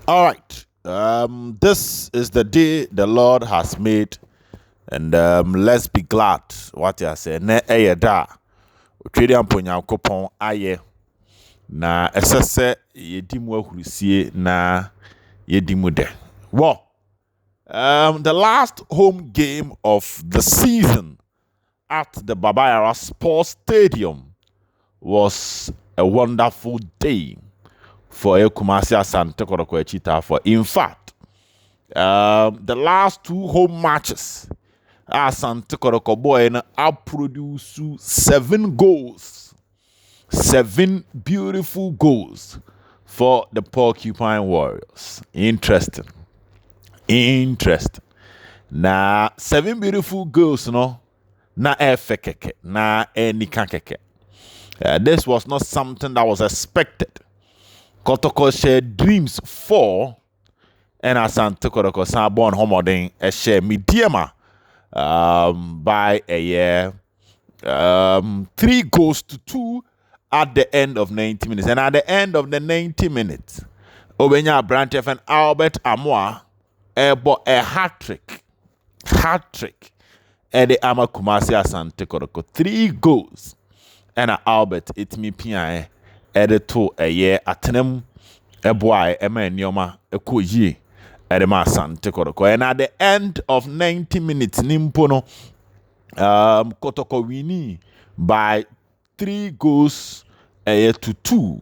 All right. This is the day the Lord has made, and let's be glad. What I say, ne da. Twede amponya kopon aye na esese yedimu ahurusie na yedimu de. Well, the last home game of the season at the Babayara Sports Stadium was a wonderful day for Kumasi Asante Kotoko Echita. For in fact, the last two home matches, Asante Kotoko boy outproduced 7 goals, 7 beautiful goals for the Porcupine Warriors. Interesting. Na 7 beautiful goals, no, na efekeke, na enikakeke. This was not something that was expected. Kotoko shared dreams for, and Asante Kotoko Sabon Homoding a share Medeama by a year 3-2 at the end of 90 minutes. And at the end of the 90 minutes, Obenya Brantef and Albert Amoah bought a hat-trick at the Kumasi Asante Kotoko. 3 goals. And Albert, it me pia added to a year atenem a boy, a man, Yoma, a kuyi, at the Asante Kotoko. And at the end of 90 minutes, Nimpono, Kotoko wini by 3 goals to 2.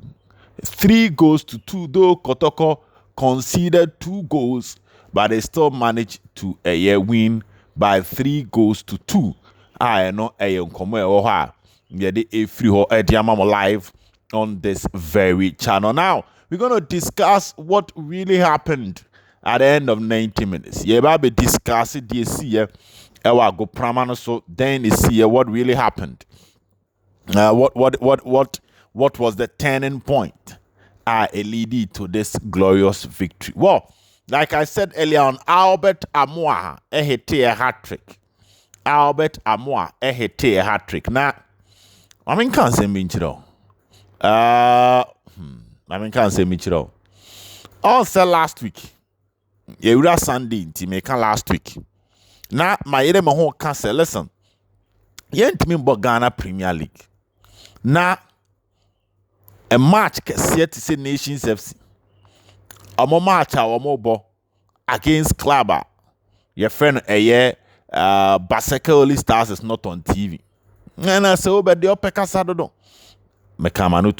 3 goals to 2, though Kotoko conceded 2 goals, but they still managed to win by 3 goals to 2. I know a young yeah, they free live on this very channel. Now we're gonna discuss what really happened at the end of 90 minutes. Yeah, we'll be discussing this year. Go pramano, so then you see what really happened. What was the turning point? It leaded to this glorious victory. Well, like I said earlier on, Albert Amoah hit a hat-trick. Albert Amoah hit a hat-trick. Now, I mean, can't say me chiro. Can't say me chiro. Also last week, yeah, Sunday, Timeka last week. Now, my ere whole cancer. Listen, you ain't me about Ghana Premier League. Now, a match set to say Nations FC. A match our mobile against Clubber. Your friend a year, Baseka Stars is not on TV. And I say, oh, but the upper casado. Mekamanu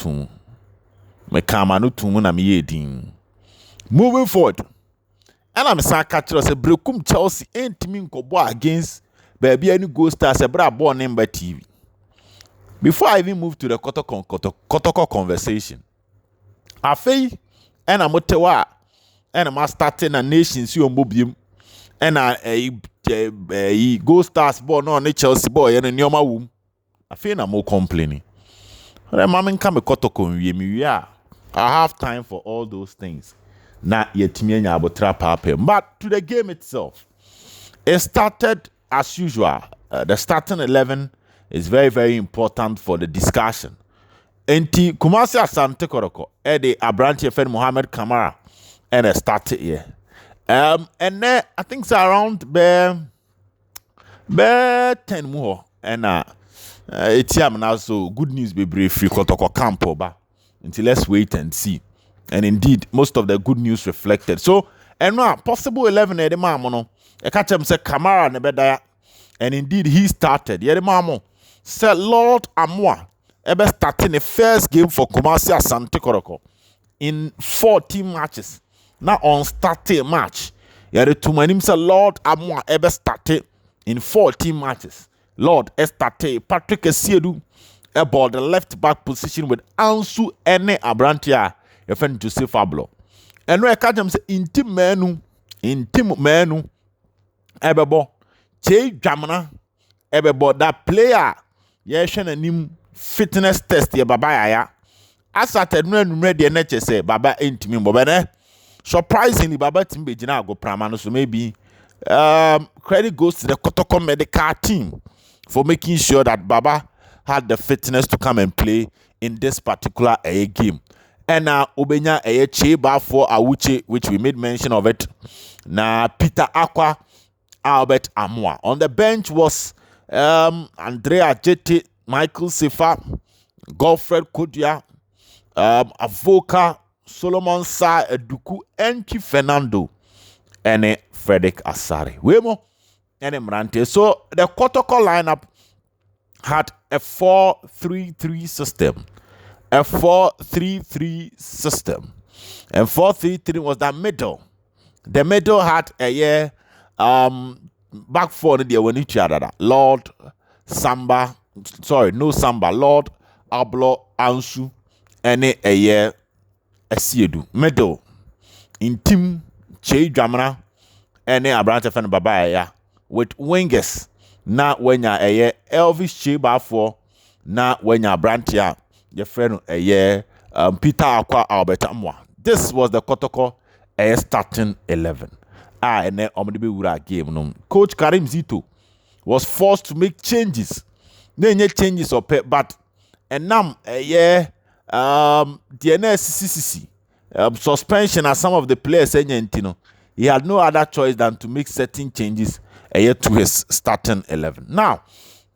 tum na me din. Moving forward. And I'm saying, catch us a Brekum Chelsea ain't mean go against baby any go stars a bra born number TV. Before I even move to the Kotoko conversation, I feel and I'm Ottawa and I'm starting a nation's you mobium and I go stars born on a Chelsea boy and a Nyoma womb. I feel I'm more complaining. I have time for all those things. Not yet me about trap happen. But to the game itself, it started as usual. The starting 11 is very, very important for the discussion. Enti Kumasi Asante Kotoko, Eddie Abranti Fen Mohamed Kamara, and it started here. And then I think it's around bear 10 more. And it's now so good news be brief free Kotoko camp over until let's wait and see. And indeed, most of the good news reflected. So, and now possible 11 the mamono. I catch him say Kamara nebedaya. And indeed he started. Yeah, the mamo said Lord Amoah ever starting the first game for Kumasi Asante Kotoko in 14 matches. Now on starting match. Yeah, the two man say Lord Amoah ever started in 14 matches. Lord Estate, Patrick Esiedu, about the left back position with Ansu Ene Abrantia, your friend Joseph Ablo. And we catch him say, intim menu, Ebebo, Che Jamana, Ebebo, that player, yes, and him fitness test, ya Baba. I started when ready and say, Baba ain't me, Bobene. Surprisingly, Baba Timbe Jina go Pramano, so maybe credit goes to the Kotoko medical team for making sure that Baba had the fitness to come and play in this particular game. and obenya cheba for Awuche, which we made mention of it. Na Peter Aqua, Albert Amoah. On the bench was Andrea Jete, Michael Sefa, Godfred Kodia, Avoka, Solomon Sa Eduku, Enchi Fernando, and Frederick Asare. Wemo and Mrante. So the Kotoko lineup had a 4-3-3 system. A 4-3-3 system. And 4-3-3 was that middle. The middle had a back four there when each other. Lord Samba, Lord Ablo Ansu, and a Siedu. Middle in team Che Jamana, and a branch of Babaya with wingers. Now when you're a Elvis Che for now when you're branch your friend Peter Aqua Albert Amoah. This was the Kotoko starting 11. And then game. No. Coach Karim Zito was forced to make changes. Then changes but and now the NSCCC suspension as some of the players he had no other choice than to make certain changes to his starting 11. Now,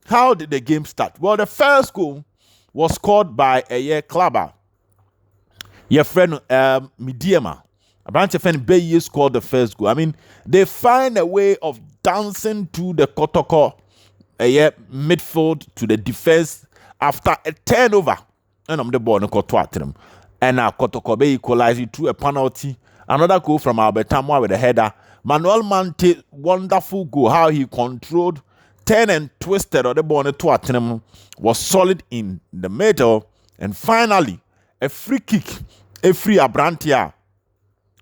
how did the game start? Well, the first goal was scored by a clubber. Your friend Medeama. A branch of Baye scored the first goal. I mean, they find a way of dancing to the Kotoko midfield to the defense after a turnover. And I'm the ball and Kotoko Bay equalized to a penalty. Another goal from Albert Amoah with a header. Manuel Mante, wonderful goal. How he controlled, turned and twisted or the ball to Atenum was solid in the middle. And finally, a free kick, a free Abrantia.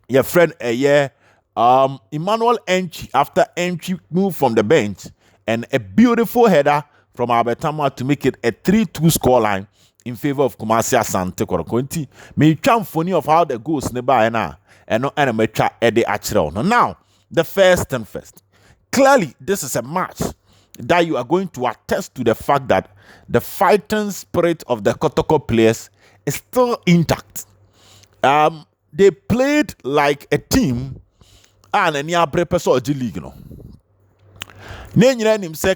Your friend Emmanuel Enchi after Enchi moved from the bench and a beautiful header from Albert Amoah to make it a 3-2 scoreline in favor of Kumasi Asante Korokonti. Me funny of how the goals nearby and no animator Eddie Achiro. Now, the first and first. Clearly, this is a match that you are going to attest to the fact that the fighting spirit of the Kotoko players is still intact. They played like a team and any league.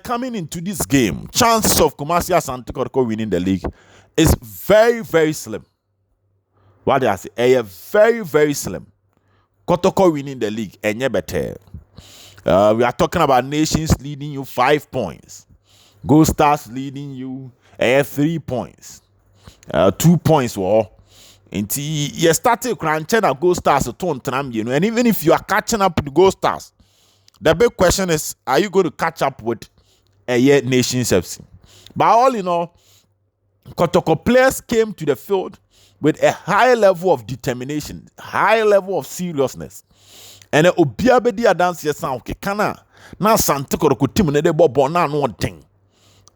Coming into this game, chances of Kumasi Asante Kotoko winning the league is very, very slim. What do I say? Very, very slim. Kotoko winning the league, and better. We are talking about Nations leading you 5 points. Gold Stars leading you 3 points. 2 points were. And you started crunching at Gold Stars to turn time, and even if you are catching up with Gold Stars, the big question is, are you going to catch up with Nations FC? But all in all, Kotoko players came to the field with a high level of determination, high level of seriousness. And obiabedi adanse yesan okay kana na Asante Kotoko team ne de bobo na no thing.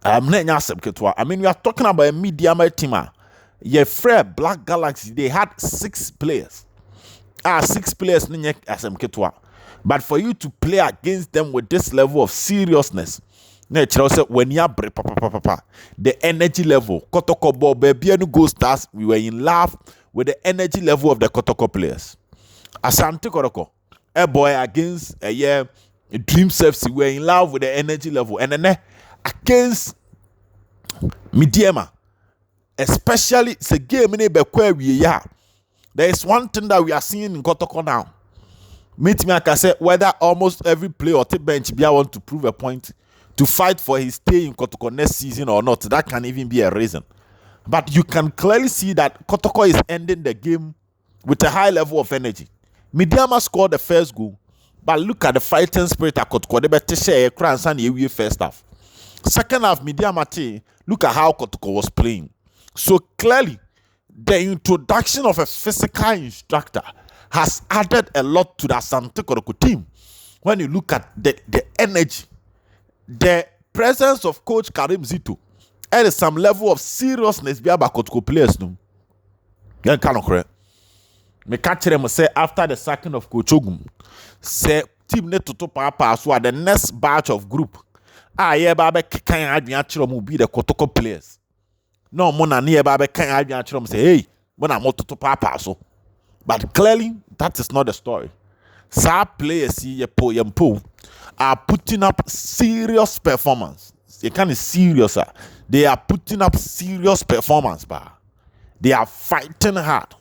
Na nya sebketo. I mean, we are talking about a Medeama team. Your friend Black Galaxy, they had 6 players. 6 players ne nya asemketo. But for you to play against them with this level of seriousness, when you the energy level, Kotoko ball, baby, Go Stars, we were in love with the energy level of the Kotoko players. Asante Kotoko, a boy against a Dream FC, we were in love with the energy level, and then against Medeama, especially it's a game in a there is one thing that we are seeing in Kotoko now. Meet me, I can say whether almost every player or bench be want to prove a point to fight for his stay in Kotoko next season or not. That can even be a reason. But you can clearly see that Kotoko is ending the game with a high level of energy. Medeama scored the first goal, but look at the fighting spirit at Kotoko. They better share a crown and first half. Second half, Medeama-Key, look at how Kotoko was playing. So clearly, the introduction of a physical instructor has added a lot to the Asante Kotoko team. When you look at the energy, the presence of Coach Karim Zito, and some level of seriousness be about Kotoko players. No, you can't correct. Me catch them say after the sacking of Coach Ogum, say team need to papa so the next batch of group. Babe can I be actually be the Kotoko players. No, mona near babe can I be actually say, hey, when I'm to papa so. But clearly, that is not the story. Some players are putting up serious performance. They kind of serious. They are putting up serious performance, but they are fighting hard.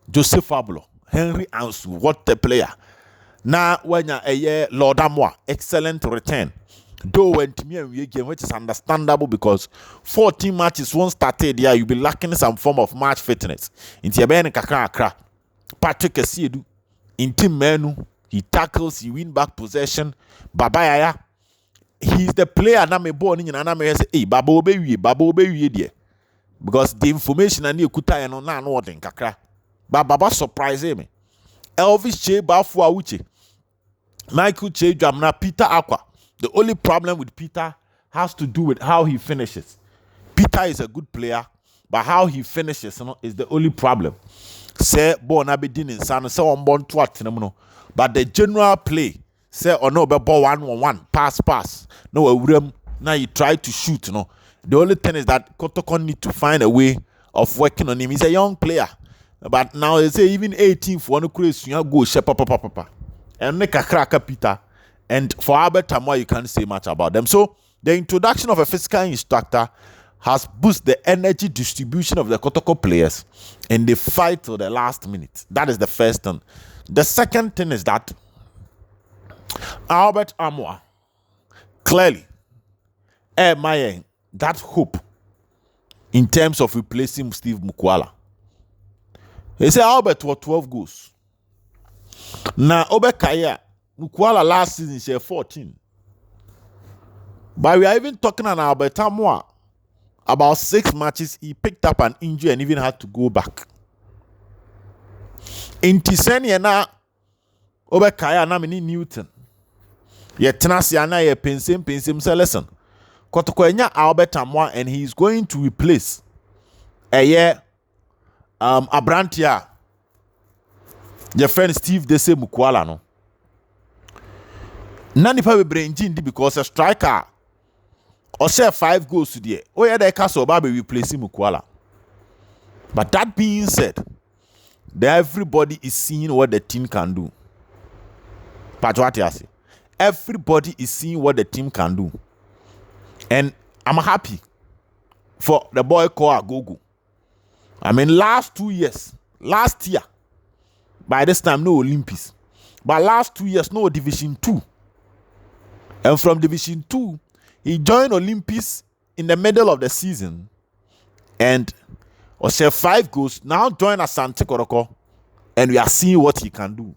Joseph Fabulo, Henry Ansu, what a player. Now, when you're a year, Lord Amoah, excellent return. Though when to me and we game, which is understandable because 14 matches won't started there, you'll be lacking some form of match fitness. Into your kakra. Patrick Esiedu, in team menu, he tackles, he win back possession. Baba Yaya, he's the player na me born in and I say, hey, Baba Obewie there. Because the information and you kuta and na no one kakra. But Baba surprise me. Elvis Che Bafua Uche, Michael Che Jamna, Peter Aqua. The only problem with Peter has to do with how he finishes. Peter is a good player, but how he finishes is the only problem. Say born Abedin in San, say on born to but the general play, say or no, but ball 1-on-1, pass. No, now you try to shoot. The only thing is that Kotoko need to find a way of working on him. He's a young player, but now they say even 18 for one crazy, you go papa. And make a cracker Peter. And for Albert Amoah, you can't say much about them. So the introduction of a physical instructor has boosted the energy distribution of the Kotoko players and they fight till the last minute. That is the first thing. The second thing is that Albert Amoah clearly that hope in terms of replacing Steve Mukwala. He said Albert was 12 goals. Now Obekaya Mukwala last season she 14. But we are even talking on Albert Amoah. About 6 matches, he picked up an injury and even had to go back. In Tisenia na Obekaya na mini Newton. Ye tenasi ana ye pensim say listen. Kotoko enya Albert Amoah and he is going to replace a year Abrantia. Your friend Steve Dese Mukwala no. Nani pa we brain because a striker or share 5 goals today. Oh yeah, the castle baby replacing Mukwala. But that being said, everybody is seeing what the team can do. Everybody is seeing what the team can do. And I'm happy for the boy called Agogo. I mean, last year, by this time, no Olympics. But last 2 years, no Division 2. And from Division 2, he joined Olympics in the middle of the season. And also 5 goals. Now join Asante Kotoko. And we are seeing what he can do.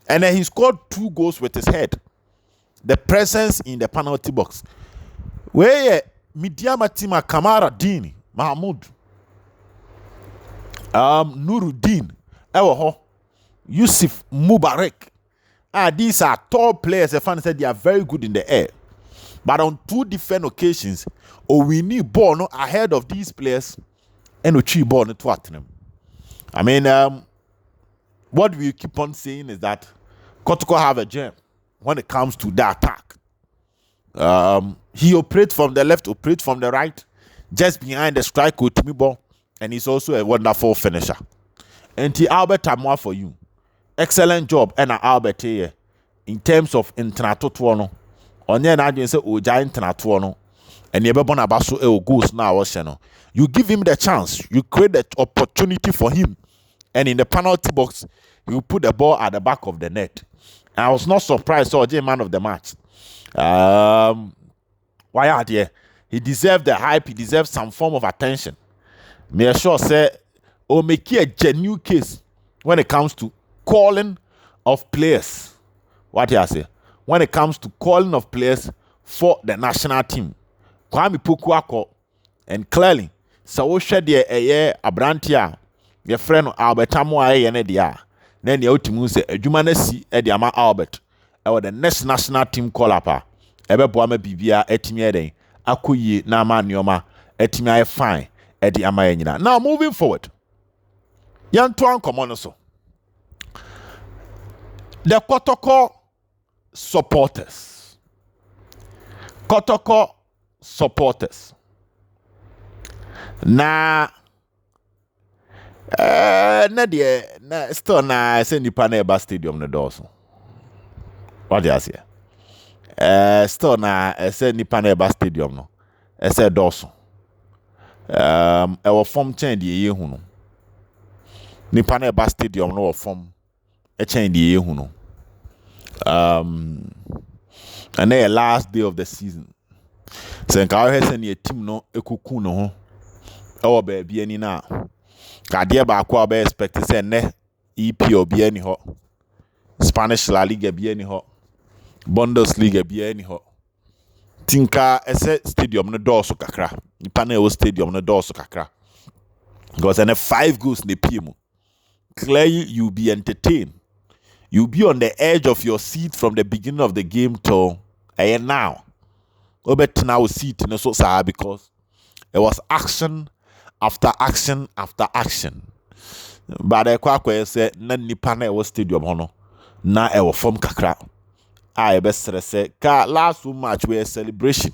And then he scored 2 goals with his head. The presence in the penalty box. Where Medeama-Key Kamara Dean, Mahmoud, Nuruddin, Yusuf Mubarak. These are tall players. The fans said they are very good in the air. But on 2 different occasions, we need ball no, ahead of these players and we cheat ball no, to them. I mean, what we keep on saying is that Kotoko have a gem when it comes to the attack. He operates from the left, operates from the right, just behind the strike with me ball, and he's also a wonderful finisher. And the Albert Amoah for you. Excellent job, and Albert here in terms of international. Onye na adwin say oja international and you be born abaso goals na wo you give him the chance, you create the opportunity for him, and in the penalty box you put the ball at the back of the net. And I was not surprised OJ man of the match. Why are there? He deserved the hype, he deserves some form of attention. May sure say or make a genuine case when it comes to calling of players. What I say? When it comes to calling of players for the national team. Kwame Pokuako, and clearly, so we share the year Abrantia, your friend Albert Amoah and Edia. Then the ultimate say, a Jumanesi Ediama Albert, or the next national team call up. Ebe Boame Bibia, Etimiade, Akuyi, Nama Nyoma, Etimia fine, Ediama Yenina. Now moving forward. Young Tuan Komonoso. The Kotoko supporters. Kotoko supporters. Na Na deɛ na still na sɛ nipa na ɛba stadium no dɔɔso. What do you say? Still na ɛsɛ nipa na ɛba stadium no ɛsɛ dɔɔso. Ɛwɔ fam kyɛn deɛ yɛhu no. Nipa na ɛba stadium no wɔ fam ɛkyɛn deɛ yɛhu no. And then last day of the season. Sɛ nka ɔhwɛ sɛ ne team no ekuku no ho ɛwɔ baabi ani na kadeɛ baako a ɔbɛ expect sɛ nnɛ EPL bi ani hɔ, Spanish La Liga bi ani hɔ, Bundesliga bi ani hɔ. Tinka ɛsɛ stadium no dɔɔso kakra. Nipa na ɛwɔ stadium no dɔɔso kakra. Because nnɛ 5 goals ne pie mu. Clearly you'll be entertained. You'll be on the edge of your seat from the beginning of the game till now. Obetena wo seat no so saa because it was action after action after action. But I say na nipa na ɛwɔ stadium hɔ no na ɛwɔ form kakra. Ɛbɛsrɛ sɛ ka last match were celebration.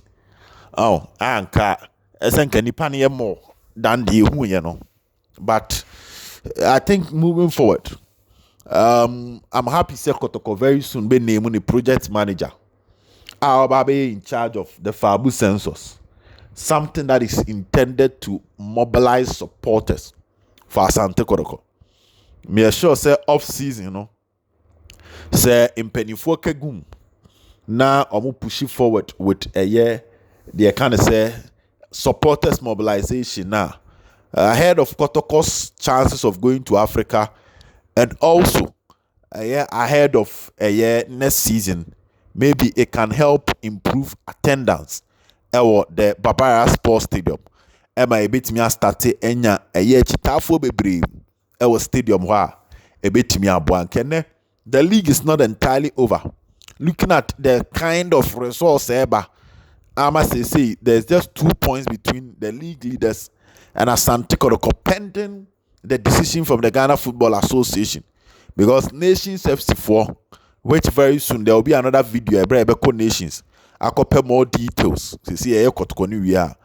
Anka ɛsɛ nipa no yɛ more than the ehu yɛ no. But I think moving forward, I'm happy say Kotoko very soon be named the project manager. I'll be in charge of the Fabu census, something that is intended to mobilize supporters for Asante Kotoko. Me sure say off season, you know, say impenifo kegum na omu push it forward with a year. They kind of say supporters mobilization now ahead of Kotoko's chances of going to Africa, and also ahead of a year next season. Maybe it can help improve attendance at the Barbara Sports Stadium. Emma ebetimi start enya eye chitafo bebre at stadium wa ebetimi aboankene. The league is not entirely over. Looking at the kind of resource I must say there's just 2 points between the league leaders and Asante Kotoko pending the decision from the Ghana Football Association, because Nations FC4, which very soon there will be another video about Nations. I compare more details. See, we are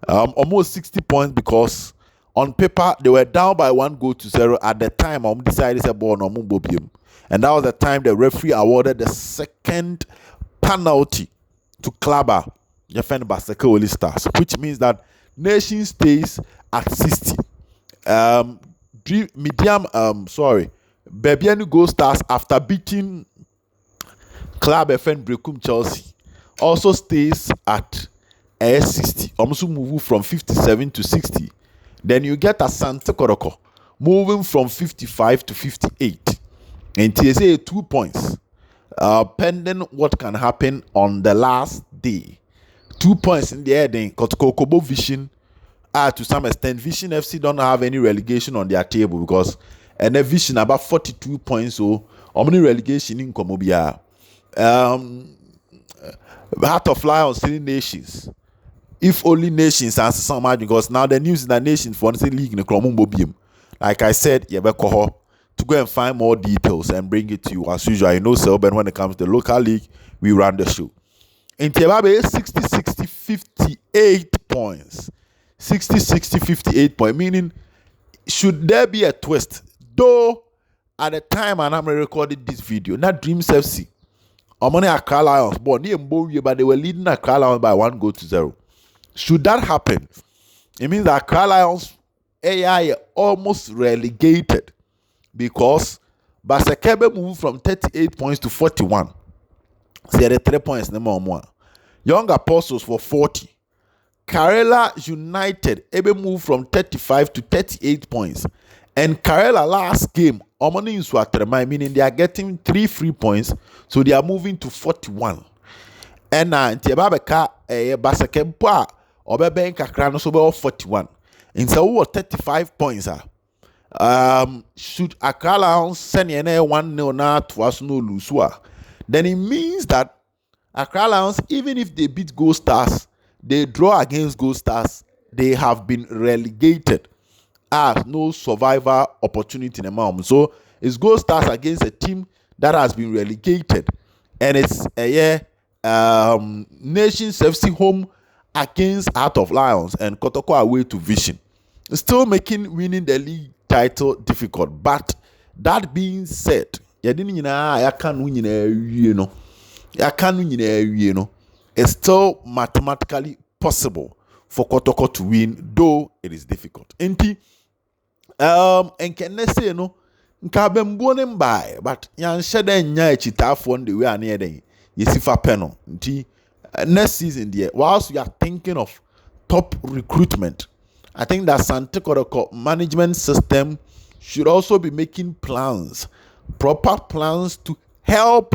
almost 60 points because on paper they were down by 1-0 at the time. Decided to ball on Mumbobium, and that was the time the referee awarded the second penalty to Klaba, Jefen Baseke Stars, which means that Nation stays at 60. Bebiani Gold Stars, after beating Club FN Brekum Chelsea, also stays at 60. Almost move from 57 to 60. Then you get Asante Kotoko moving from 55 to 58. And TSA 2 points. Pending what can happen on the last day. 2 points in the air. Then Kotoko Vision. To some extent, Vision FC don't have any relegation on their table because and a Vision about 42 points. So how many relegation in Komobia? Heart of Lions, 3 nations. If only nations answer some much, because now the news in the nations for the league in the Kromumbobium. Like I said, to go and find more details and bring it to you as usual. I know Selben when it comes to the local league, we run the show. In Tiababe 60-58 points. 60-58 points, meaning should there be a twist? Though at the time and I'm recording this video, not Dreams FC. Omoni Accra Lions, but they were leading Accra Lions by 1-0. Should that happen, it means that Accra Lions AI almost relegated because Basekebe moved from 38 points to 41. So they had 3 points. Young Apostles for 40. Karela United moved from 35 to 38 points. And Karela last game, meaning they are getting 3 free points, so they are moving to 41. And Ntibabeka Basekempa Obeben Kakra no so 41. And so what 35 points are. Should Accra Lions send 1-0 now to us no lose, then it means that Accra Lions, even if they beat Gold Stars, they draw against Gold Stars, they have been relegated. No survivor opportunity in the moment. So it's Gold Stars against a team that has been relegated, and it's Nations FC home against Heart of Lions and Kotoko away to Vision. Still winning the league title difficult. But that being said, it's still mathematically possible for Kotoko to win, though it is difficult. And can I say no? Nkabembonem by, but yan sheden nya chitafo on the way near den. Yesifa peno. Next season, dear, whilst we are thinking of top recruitment, I think that Sante Kotoko management system should also be making plans, proper plans to help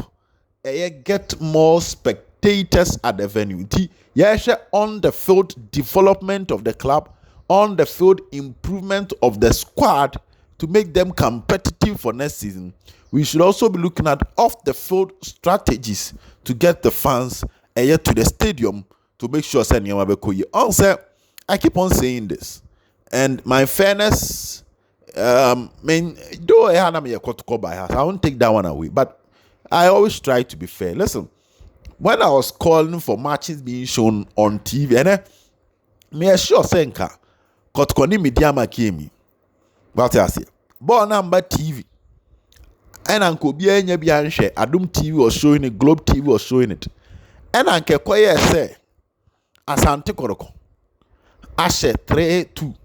get more spectators at the venue. Yes, on the field development of the club, on the field improvement of the squad to make them competitive for next season. We should also be looking at off the field strategies to get the fans to the stadium to make sure also, I keep on saying this, and my fairness, though I have a Kotoko by heart, I won't take that one away, but I always try to be fair. Listen, when I was calling for matches being shown on TV, and me sure senka Kotoko ni Medeama-Key what I say, ball number TV, and Uncle Bianya Bianche, Adum TV was showing it, Globe TV was showing it, and Uncle Koye say, Asante Kotoko, Ashe 3-2,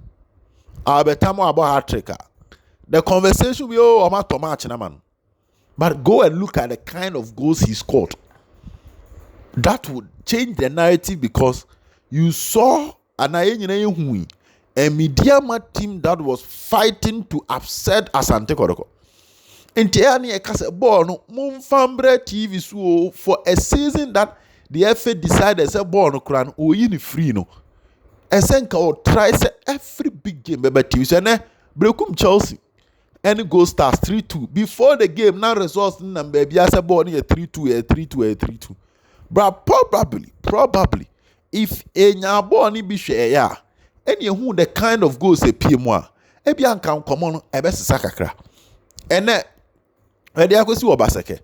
Amoah Hattrick. The conversation we all about to match, man. But go and look at the kind of goals he scored. That would change the narrative because you saw a Medeama team that was fighting to upset Asante Kotoko. And Tiani Ekase Borno Mumfambre TV so for a season that the FA decided say Borno Kran o yini free no. Esenka o try say every big game bebe TV so ne brekum Chelsea. Any goal starts 3-2 before the game. Now results number be as a ball 3-2 3-2. But probably if a nyabo be share ya any who the kind of goals a PMwa ebi anka come on ebesisa kakra ene where dey akosi obaseke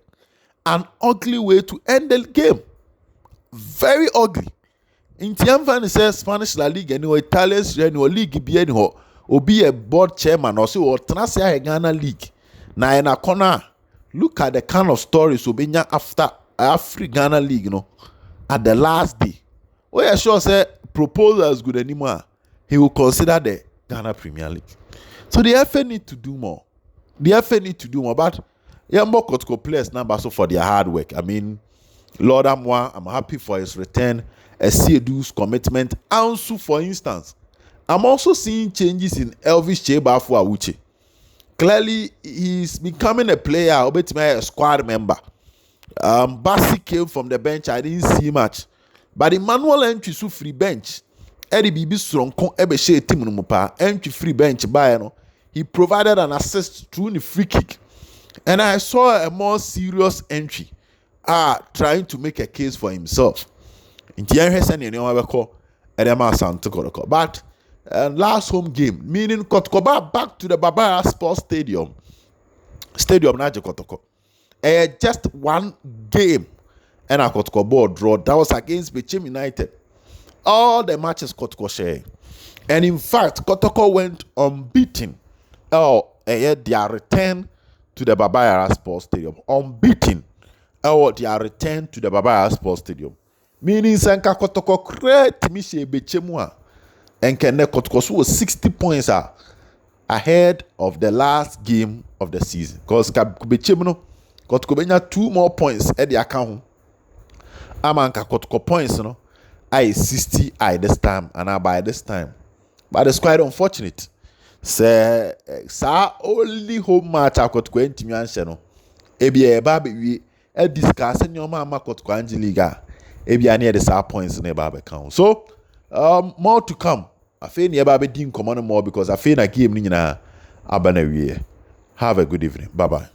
an ugly way to end the game, very ugly. In Tiamvan says Spanish La Liga and Italian league be any or be a board chairman or so or Transfer Ghana League. Now in a corner, look at the kind of stories Obenya after Ghana League, at the last day. Oh yeah, sure say proposal is good anymore. He will consider the Ghana Premier League. So the FA need to do more. But more Kotoko players number so for their hard work. I mean, Lord Amoah, I'm happy for his return. Edu's commitment. Ansu, for instance. I'm also seeing changes in Elvis Chebafu Awuche. Clearly, he's becoming a player, a squad member. Basi came from the bench. I didn't see much. But Emmanuel entry so free bench. Eddie Bibi strong ebe share team no pa entry free bench by no. He provided an assist through the free kick. And I saw a more serious entry. Trying to make a case for himself. In Medeama-Key, but last home game, meaning Kotoko back to the Babara Sports Stadium Naje Kotoko. Just one game and a Kotoko ball draw. That was against Bechem United. All the matches Kotoko share. And in fact, Kotoko went unbeaten. Their return to the Babara Sports Stadium. Unbeaten. Their return to the Babara Sports Stadium. Meaning Sanka Kotoko create Miche Bechemua and Kene Kotoko was 60 points ahead of the last game of the season. Because Bechemno Kotoko benya 2 more points at the account. Amanka Kotoko points, I 60 this time and by this time. But it's quite unfortunate. Say only home match I Kotoko Intimian Ebi baby we discussing your mama Kotoko Angeliga. Ebi near the star points in the Bible account. So, more to come. I feel near Baby Dean command more because I feel a game in Abana. Have a good evening. Bye bye.